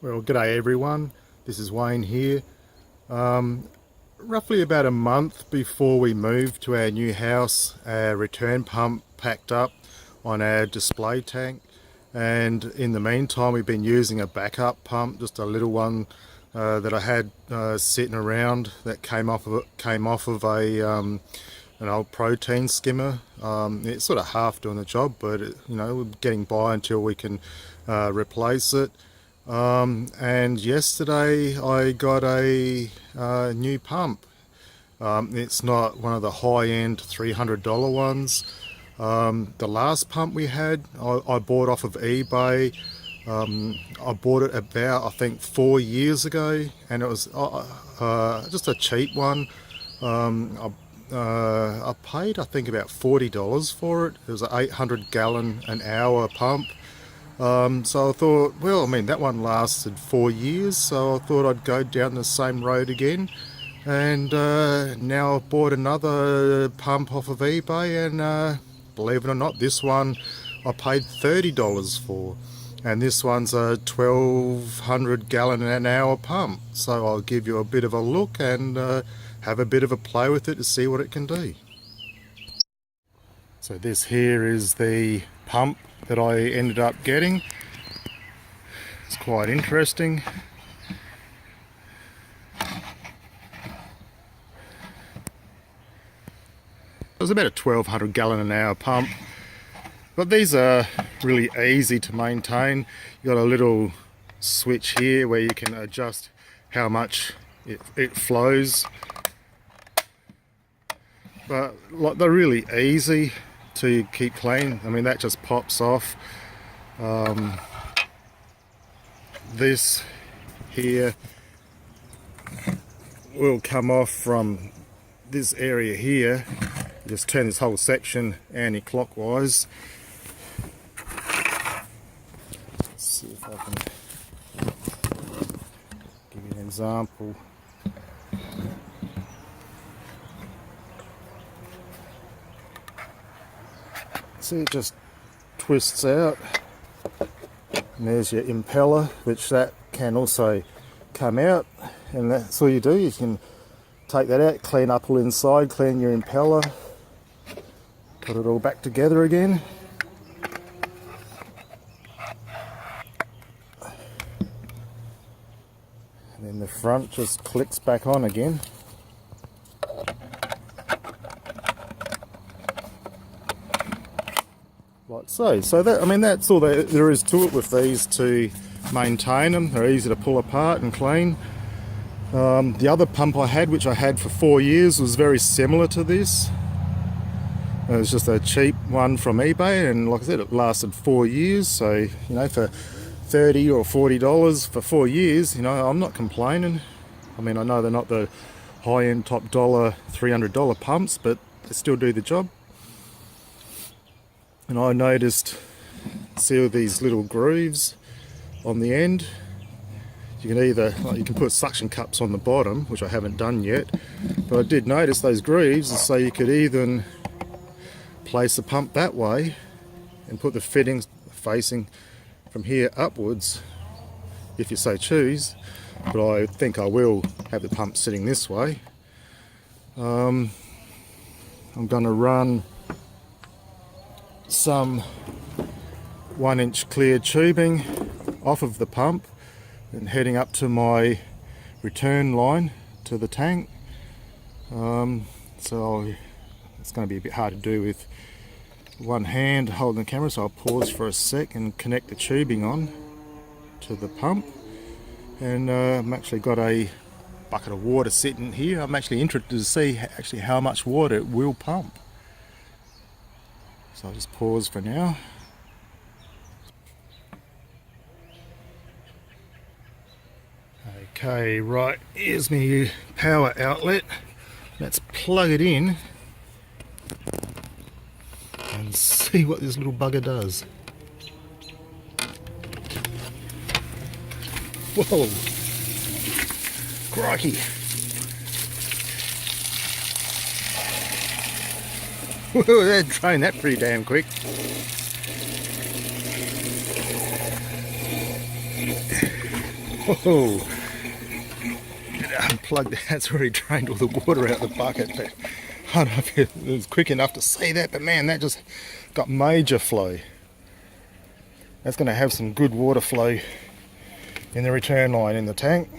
Well, g'day everyone. This is Wayne here. Roughly about a month before we moved to our new house, our return pump packed up on our display tank, and in the meantime we've been using a backup pump, just a little one that I had sitting around that came off of an old protein skimmer. It's sort of half doing the job, but we're getting by until we can replace it. And yesterday I got a new pump. It's not one of the high-end $300 ones. The last pump we had, I bought off of eBay. I bought it about, I think, 4 years ago, and it was just a cheap one. I paid, I think, about $40 for it. It was an 800 gallon an hour pump. So I thought, well, I mean, that one lasted 4 years, so I thought I'd go down the same road again. And now I've bought another pump off of eBay, and believe it or not, this one I paid $30 for. And this one's a 1200 gallon an hour pump. So I'll give you a bit of a look and have a bit of a play with it to see what it can do. So this here is the pump that I ended up getting. It's quite interesting. It was about a 1200 gallon an hour pump, but these are really easy to maintain. You've got a little switch here where you can adjust how much it flows, but they're really easy to keep clean. I mean, that just pops off. This here will come off from this area here. Just turn this whole section anti-clockwise. Let's see if I can give you an example. See, it just twists out, and there's your impeller, which that can also come out, and that's all you do. You can take that out, clean up all inside, clean your impeller, put it all back together again. And then the front just clicks back on again. Like so. So that, I mean, that's all there is to it with these to maintain them. They're easy to pull apart and clean. The other pump I had, which I had for 4 years, was very similar to this. It was just a cheap one from eBay, and like I said, it lasted 4 years. So, for $30 or $40 for 4 years, I'm not complaining. I mean, I know they're not the high-end top dollar $300 pumps, but they still do the job. And I noticed, see all these little grooves on the end. You can put suction cups on the bottom, which I haven't done yet, but I did notice those grooves, so you could even place the pump that way and put the fittings facing from here upwards, if you so choose. But I think I will have the pump sitting this way. I'm going to run some 1-inch clear tubing off of the pump and heading up to my return line to the tank. So it's going to be a bit hard to do with one hand holding the camera, so I'll pause for a sec and connect the tubing on to the pump. And I've actually got a bucket of water sitting here. I'm actually interested to see actually how much water it will pump. So I'll just pause for now. Okay, right, here's my power outlet. Let's plug it in and see what this little bugger does. Whoa! Crikey! Whoa, they're drained that pretty damn quick. Whoa! Unplugged. That's where he drained all the water out of the bucket. But I don't know if it was quick enough to see that, but man, that just got major flow. That's going to have some good water flow in the return line in the tank.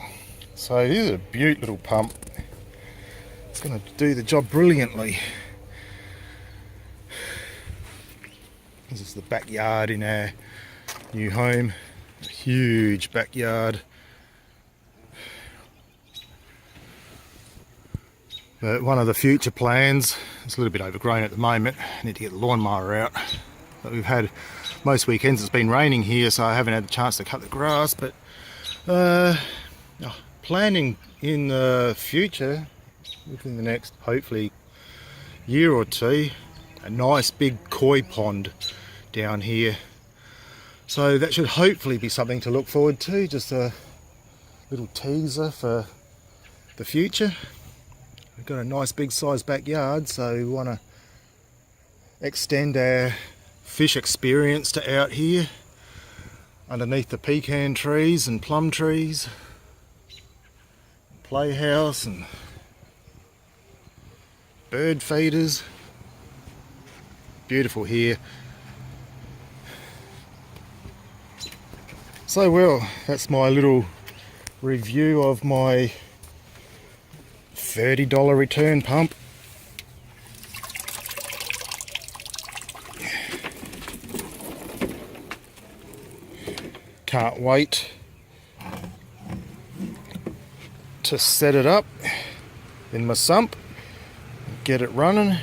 So this is a beaut little pump. It's going to do the job brilliantly. This is the backyard in our new home. A huge backyard. But one of the future plans, it's a little bit overgrown at the moment, I need to get the lawnmower out. But we've had, most weekends it's been raining here, so I haven't had the chance to cut the grass, but planning in the future, within the next hopefully year or two, a nice big koi pond down here. So that should hopefully be something to look forward to, just a little teaser for the future. We've got a nice big sized backyard, so we want to extend our fish experience to out here underneath the pecan trees and plum trees, playhouse and bird feeders. Beautiful here. So well, that's my little review of my $30 return pump. Can't wait to set it up in my sump, get it running,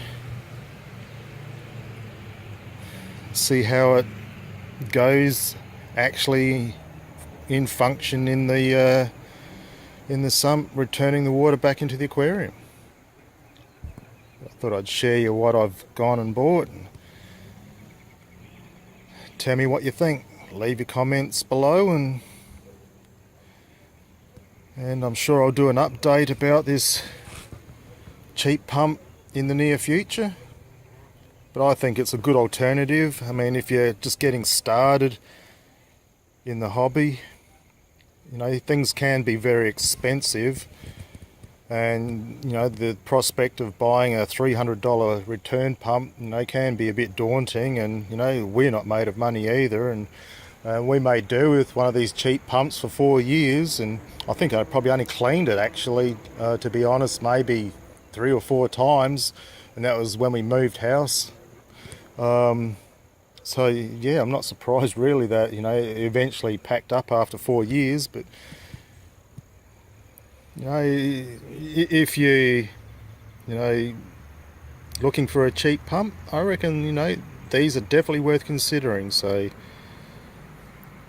see how it goes actually in function in the sump, returning the water back into the aquarium. I thought I'd share you what I've gone and bought. Tell me what you think. Leave your comments below, and I'm sure I'll do an update about this cheap pump in the near future. But I think it's a good alternative. I mean, if you're just getting started in the hobby, you know, things can be very expensive, and you know, the prospect of buying a $300 return pump, you know, can be a bit daunting. And you know, we're not made of money either, and we may do with one of these cheap pumps for 4 years, and I think I probably only cleaned it actually, to be honest, maybe 3 or 4 times, and that was when we moved house. So yeah, I'm not surprised really that, you know, it eventually packed up after 4 years. But you know, if you know, looking for a cheap pump, I reckon, you know, these are definitely worth considering. So if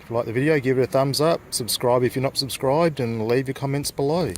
you like the video, give it a thumbs up, subscribe if you're not subscribed, and leave your comments below.